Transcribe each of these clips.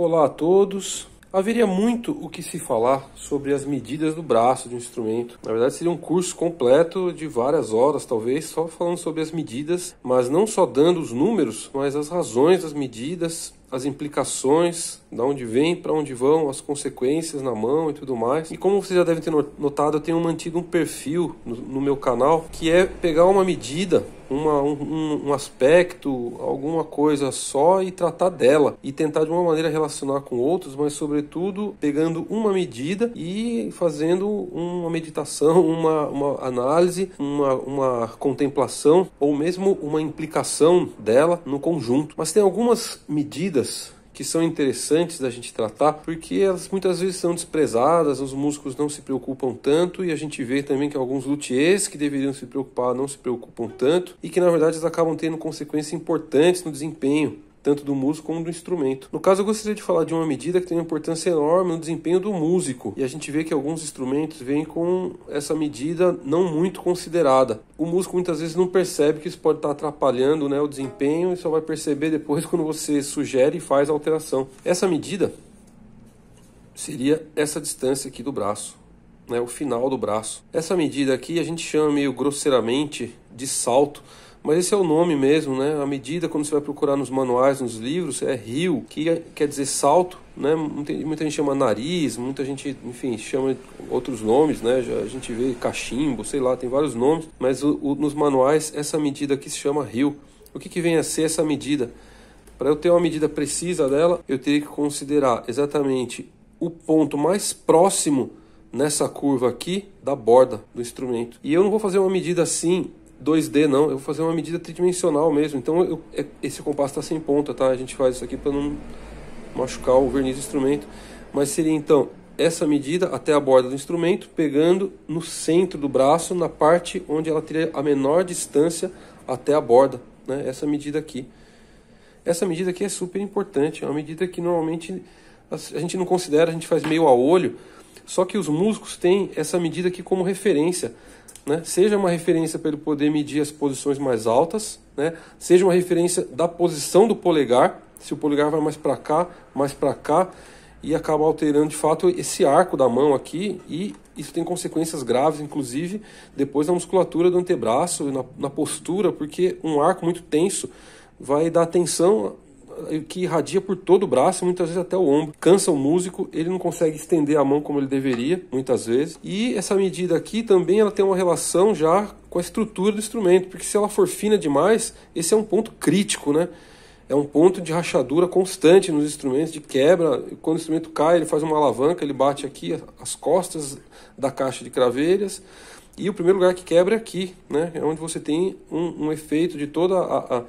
Olá a todos. Haveria muito o que se falar sobre as medidas do braço de um instrumento. Na verdade, seria um curso completo de várias horas, talvez, só falando sobre as medidas, mas não só dando os números, mas as razões das medidas, as implicações, de onde vem, para onde vão, as consequências na mão e tudo mais. E como vocês já devem ter notado, eu tenho mantido um perfil no meu canal, que é pegar uma medida, um aspecto, alguma coisa só e tratar dela. E tentar de uma maneira relacionar com outros, mas sobretudo pegando uma medida e fazendo uma meditação, uma análise, uma contemplação, ou mesmo uma implicação dela no conjunto. Mas tem algumas medidas que são interessantes da gente tratar, porque elas muitas vezes são desprezadas, os músicos não se preocupam tanto, e a gente vê também que alguns luthiers que deveriam se preocupar não se preocupam tanto, e que na verdade eles acabam tendo consequências importantes no desempenho, tanto do músico como do instrumento. No caso, eu gostaria de falar de uma medida que tem uma importância enorme no desempenho do músico, e a gente vê que alguns instrumentos vêm com essa medida não muito considerada. O músico muitas vezes não percebe que isso pode estar atrapalhando, né, o desempenho, e só vai perceber depois quando você sugere e faz a alteração. Essa medida seria essa distância aqui do braço, né, o final do braço. Essa medida aqui a gente chama meio grosseiramente de salto, mas esse é o nome mesmo, né? A medida, quando você vai procurar nos manuais, nos livros, é rio, que quer dizer salto, né? Muita gente chama nariz, muita gente, enfim, chama outros nomes, né? A gente vê cachimbo, sei lá, tem vários nomes, mas nos manuais essa medida aqui se chama rio. O que vem a ser essa medida? Para eu ter uma medida precisa dela, eu teria que considerar exatamente o ponto mais próximo nessa curva aqui da borda do instrumento. E eu não vou fazer uma medida assim 2D não, eu vou fazer uma medida tridimensional mesmo. Então esse compasso está sem ponta, tá? A gente faz isso aqui para não machucar o verniz do instrumento. Mas seria então essa medida até a borda do instrumento, pegando no centro do braço, na parte onde ela teria a menor distância até a borda, né? Essa medida aqui. Essa medida aqui é super importante, é uma medida que normalmente a gente não considera, a gente faz meio a olho, só que os músicos têm essa medida aqui como referência, né? Seja uma referência para ele poder medir as posições mais altas, né? Seja uma referência da posição do polegar, se o polegar vai mais para cá, e acaba alterando de fato esse arco da mão aqui, e isso tem consequências graves, inclusive depois na musculatura do antebraço, na postura, porque um arco muito tenso vai dar tensão que irradia por todo o braço, muitas vezes até o ombro. Cansa o músico, ele não consegue estender a mão como ele deveria, muitas vezes. E essa medida aqui também ela tem uma relação já com a estrutura do instrumento, porque se ela for fina demais, esse é um ponto crítico, né? É um ponto de rachadura constante nos instrumentos, de quebra. Quando o instrumento cai, ele faz uma alavanca, ele bate aqui as costas da caixa de cravelhas. E o primeiro lugar que quebra é aqui, né? É onde você tem um efeito de toda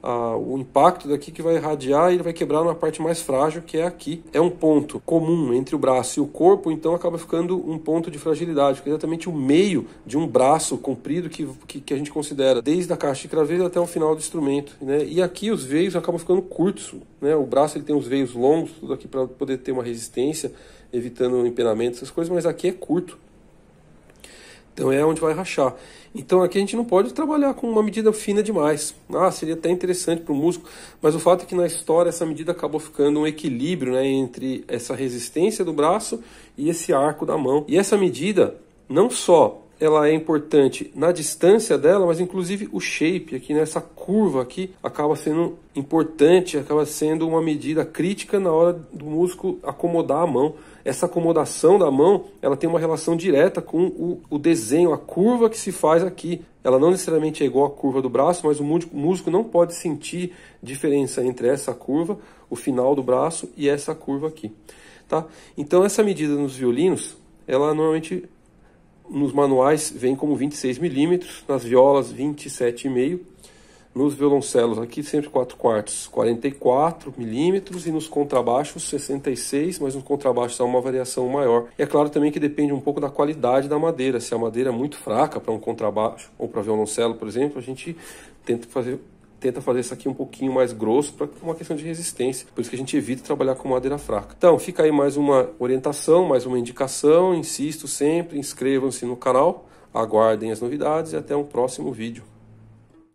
o impacto daqui que vai irradiar e ele vai quebrar na parte mais frágil, que é aqui. É um ponto comum entre o braço e o corpo, então acaba ficando um ponto de fragilidade, porque é exatamente o meio de um braço comprido que a gente considera desde a caixa de cravelha até o final do instrumento, né? E aqui os veios acabam ficando curtos, né? O braço ele tem os veios longos, tudo aqui para poder ter uma resistência, evitando empenamento, essas coisas, mas aqui é curto. Então é onde vai rachar. Então aqui a gente não pode trabalhar com uma medida fina demais. Seria até interessante para o músico, mas o fato é que na história essa medida acabou ficando um equilíbrio, né, entre essa resistência do braço e esse arco da mão. E essa medida, não só ela é importante na distância dela, mas inclusive o shape aqui, nessa curva aqui, acaba sendo importante, acaba sendo uma medida crítica na hora do músico acomodar a mão. Essa acomodação da mão, ela tem uma relação direta com o desenho, a curva que se faz aqui. Ela não necessariamente é igual à curva do braço, mas o músico não pode sentir diferença entre essa curva, o final do braço, e essa curva aqui, tá? Então essa medida nos violinos, ela normalmente nos manuais vem como 26 milímetros, nas violas 27,5, nos violoncelos aqui sempre 4/4, 44 milímetros, e nos contrabaixos 66, mas nos contrabaixos há uma variação maior. E é claro também que depende um pouco da qualidade da madeira. Se a madeira é muito fraca para um contrabaixo ou para violoncelo, por exemplo, a gente tenta fazer isso aqui um pouquinho mais grosso para uma questão de resistência. Por isso que a gente evita trabalhar com madeira fraca. Então, fica aí mais uma orientação, mais uma indicação. Insisto sempre, inscrevam-se no canal, aguardem as novidades e até um próximo vídeo.